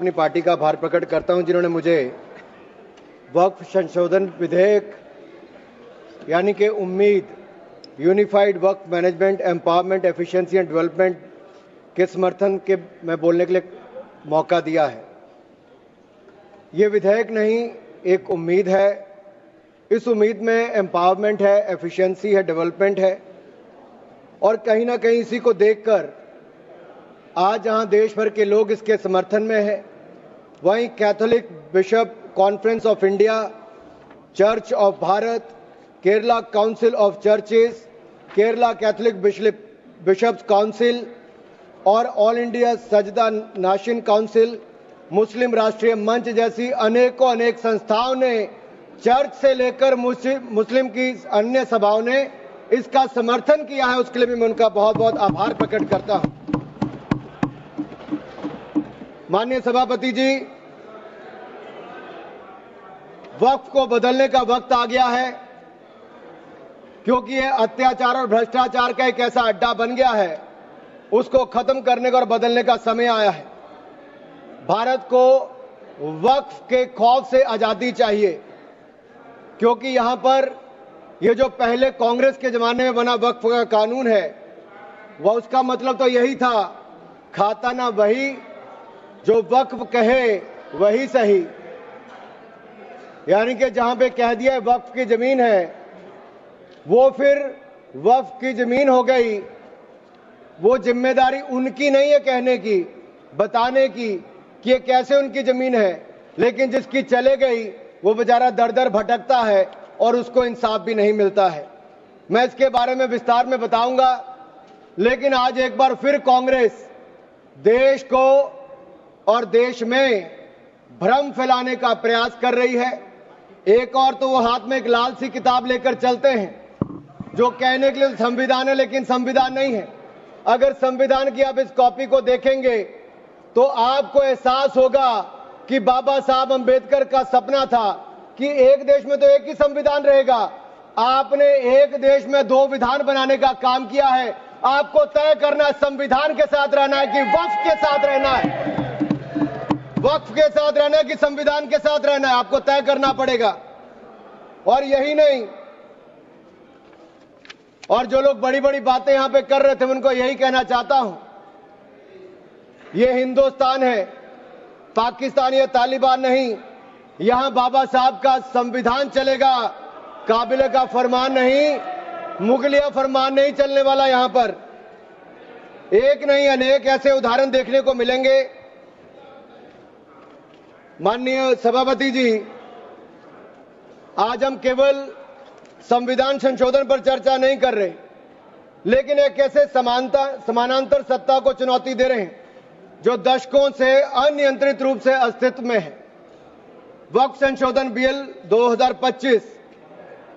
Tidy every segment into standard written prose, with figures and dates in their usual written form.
अपनी पार्टी का आभार प्रकट करता हूं जिन्होंने मुझे वक्फ संशोधन विधेयक यानी कि उम्मीद unified Waqf management empowerment efficiency and development के समर्थन के मैं बोलने के लिए मौका दिया है। ये विधेयक नहीं, एक उम्मीद है। इस उम्मीद में एम्पावरमेंट है, एफिशिएंसी है, डेवलपमेंट है और कहीं ना कहीं इसी को देखकर आज जहां देश भर के लोग इसके समर्थन में हैं, वहीं Catholic bishop conference of India, church of Bharat, Kerala council of churches, Kerala Catholic bishops council और all India Sajjada Nashin council, मुस्लिम राष्ट्रीय मंच जैसी अनेक संस्थाओं ने, चर्च से लेकर मुस्लिम की अन्य सभाओं ने इसका समर्थन किया है। उसके लिए भी मैं उनका बहुत बहुत आभार प्रकट करता हूं। माननीय सभापति जी, वक्फ को बदलने का वक्त आ गया है, क्योंकि यह अत्याचार और भ्रष्टाचार का एक ऐसा अड्डा बन गया है। उसको खत्म करने का और बदलने का समय आया है। भारत को वक्फ के खौफ से आजादी चाहिए, क्योंकि यहां पर यह जो पहले कांग्रेस के जमाने में बना वक्फ का कानून है, वह उसका मतलब तो यही था, खाता ना वही जो वक्फ कहे वही सही। यानी कि जहां पे कह दिया वक्फ की जमीन है, वो फिर वक्फ की जमीन हो गई। वो जिम्मेदारी उनकी नहीं है कहने की, बताने की कि ये कैसे उनकी जमीन है, लेकिन जिसकी चले गई वो बेचारा दर दर भटकता है और उसको इंसाफ भी नहीं मिलता है। मैं इसके बारे में विस्तार में बताऊंगा, लेकिन आज एक बार फिर कांग्रेस देश को और देश में भ्रम फैलाने का प्रयास कर रही है। एक और तो वो हाथ में एक लाल सी किताब लेकर चलते हैं जो कहने के लिए संविधान है, लेकिन संविधान नहीं है। अगर संविधान की आप इस कॉपी को देखेंगे तो आपको एहसास होगा कि बाबा साहब अंबेडकर का सपना था कि एक देश में तो एक ही संविधान रहेगा। आपने एक देश में दो विधान बनाने का काम किया है। आपको तय करना है संविधान के साथ रहना है कि वक्फ के साथ रहना है, वक्फ के साथ रहना है कि संविधान के साथ रहना है, आपको तय करना पड़ेगा। और यही नहीं, और जो लोग बड़ी बड़ी बातें यहां पे कर रहे थे, उनको यही कहना चाहता हूं, यह हिंदुस्तान है, पाकिस्तान या तालिबान नहीं। यहां बाबा साहब का संविधान चलेगा, काबिले का फरमान नहीं, मुगलिया फरमान नहीं चलने वाला। यहां पर एक नहीं अनेक ऐसे उदाहरण देखने को मिलेंगे। माननीय सभापति जी, आज हम केवल संविधान संशोधन पर चर्चा नहीं कर रहे, लेकिन एक ऐसे समानांतर सत्ता को चुनौती दे रहे हैं जो दशकों से अनियंत्रित रूप से अस्तित्व में है। वक्फ संशोधन बिल 2025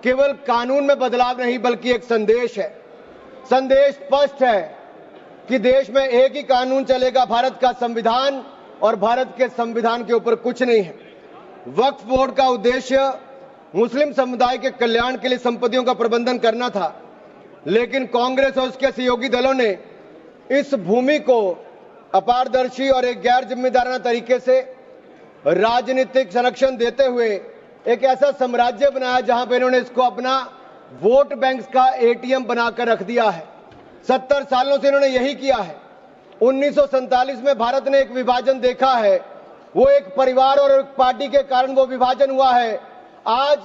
केवल कानून में बदलाव नहीं, बल्कि एक संदेश है। संदेश स्पष्ट है कि देश में एक ही कानून चलेगा, भारत का संविधान, और भारत के संविधान के ऊपर कुछ नहीं है। वक्फ बोर्ड का उद्देश्य मुस्लिम समुदाय के कल्याण के लिए संपत्तियों का प्रबंधन करना था, लेकिन कांग्रेस और उसके सहयोगी दलों ने इस भूमि को अपारदर्शी और एक गैर जिम्मेदाराना तरीके से राजनीतिक संरक्षण देते हुए एक ऐसा साम्राज्य बनाया जहां पर इन्होंने इसको अपना वोट बैंक का एटीएम बनाकर रख दिया है। 70 सालों से इन्होंने यही किया है। 1947 में भारत ने एक विभाजन देखा है, वो एक परिवार और एक पार्टी के कारण वो विभाजन हुआ है। आज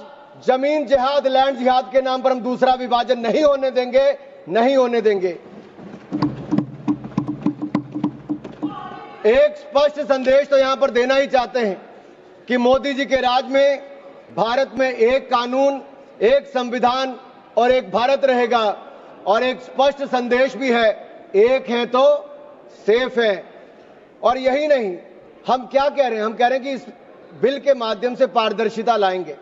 जमीन जिहाद, लैंड जिहाद के नाम पर हम दूसरा विभाजन नहीं होने देंगे, नहीं होने देंगे। एक स्पष्ट संदेश तो यहां पर देना ही चाहते हैं कि मोदी जी के राज में भारत में एक कानून, एक संविधान और एक भारत रहेगा। और एक स्पष्ट संदेश भी है, एक है तो सेफ है। और यही नहीं, हम क्या कह रहे हैं, हम कह रहे हैं कि इस बिल के माध्यम से पारदर्शिता लाएंगे।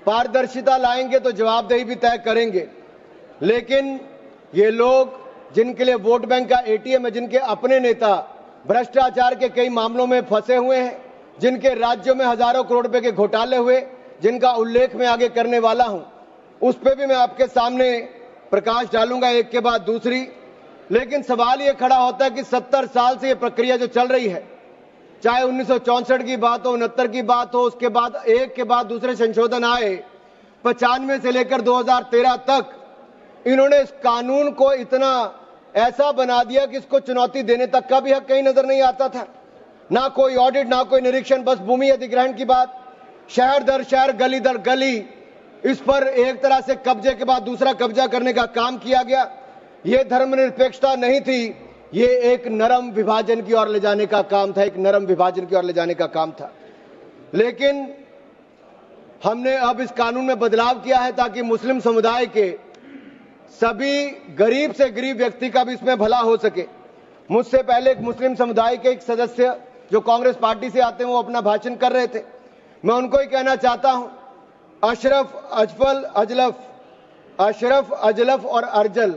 पारदर्शिता लाएंगे तो जवाबदेही भी तय करेंगे। लेकिन ये लोग जिनके लिए वोट बैंक का एटीएम है, जिनके अपने नेता भ्रष्टाचार के कई मामलों में फंसे हुए हैं, जिनके राज्यों में हजारों करोड़ रुपए के घोटाले हुए, जिनका उल्लेख मैं आगे करने वाला हूं, उस पर भी मैं आपके सामने प्रकाश डालूंगा एक के बाद दूसरी। लेकिन सवाल यह खड़ा होता है कि 70 साल से यह प्रक्रिया जो चल रही है, चाहे 1964 की बात हो, 69 की बात हो, उसके बाद एक के बाद दूसरे संशोधन आए, 95 से लेकर 2013 तक इन्होंने इस कानून को इतना ऐसा बना दिया कि इसको चुनौती देने तक का भी हक कहीं नजर नहीं आता था। ना कोई ऑडिट, ना कोई निरीक्षण, बस भूमि अधिग्रहण की बात, शहर दर शहर, गली दर गली, इस पर एक तरह से कब्जे के बाद दूसरा कब्जा करने का काम किया गया। यह धर्मनिरपेक्षता नहीं थी, ये एक नरम विभाजन की ओर ले जाने का काम था, एक नरम विभाजन की ओर ले जाने का काम था। लेकिन हमने अब इस कानून में बदलाव किया है ताकि मुस्लिम समुदाय के सभी गरीब से गरीब व्यक्ति का भी इसमें भला हो सके। मुझसे पहले एक मुस्लिम समुदाय के एक सदस्य जो कांग्रेस पार्टी से आते हैं वो अपना भाषण कर रहे थे। मैं उनको ही कहना चाहता हूं, अशरफ, अजलफ और अर्जल,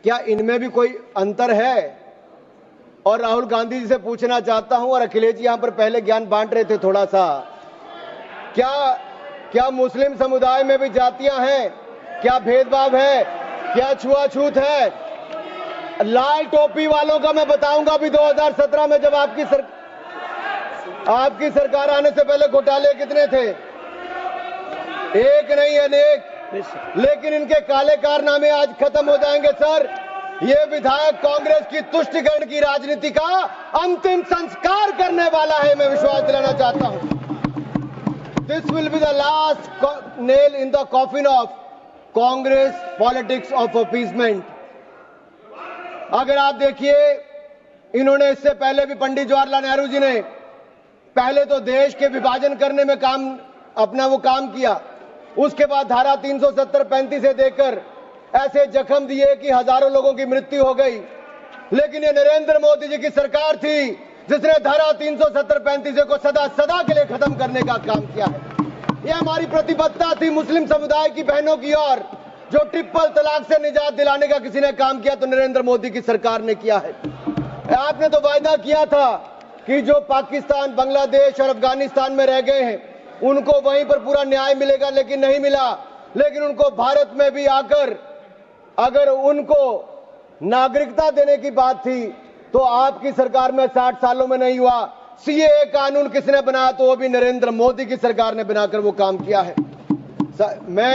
क्या इनमें भी कोई अंतर है? और राहुल गांधी जी से पूछना चाहता हूं, और अखिलेश जी यहां पर पहले ज्ञान बांट रहे थे थोड़ा सा, क्या मुस्लिम समुदाय में भी जातियां हैं? क्या भेदभाव है? क्या छुआछूत है? लाल टोपी वालों का मैं बताऊंगा, अभी 2017 में जब आपकी सरकार आने से पहले घोटाले कितने थे? एक नहीं अनेक। लेकिन इनके काले कारनामे आज खत्म हो जाएंगे सर। ये विधायक कांग्रेस की तुष्टिकरण की राजनीति का अंतिम संस्कार करने वाला है, मैं विश्वास दिलाना चाहता हूं। This will be the last nail in the coffin of Congress politics of appeasement. अगर आप देखिए, इन्होंने इससे पहले भी पंडित जवाहरलाल नेहरू जी ने पहले तो देश के विभाजन करने में अपना काम किया, उसके बाद धारा 370-35 से देकर ऐसे जख्म दिए कि हजारों लोगों की मृत्यु हो गई। लेकिन ये नरेंद्र मोदी जी की सरकार थी जिसने धारा 370-35 को सदा के लिए खत्म करने का काम किया है। यह हमारी प्रतिबद्धता थी मुस्लिम समुदाय की बहनों की ओर। जो ट्रिपल तलाक से निजात दिलाने का किसी ने काम किया तो नरेंद्र मोदी की सरकार ने किया है। आपने तो वायदा किया था कि जो पाकिस्तान, बांग्लादेश और अफगानिस्तान में रह गए हैं उनको वहीं पर पूरा न्याय मिलेगा, लेकिन नहीं मिला। लेकिन उनको भारत में भी आकर अगर उनको नागरिकता देने की बात थी तो आपकी सरकार में 60 सालों में नहीं हुआ। सीएए कानून किसने बनाया? तो वो भी नरेंद्र मोदी की सरकार ने बनाकर वो काम किया है। मैं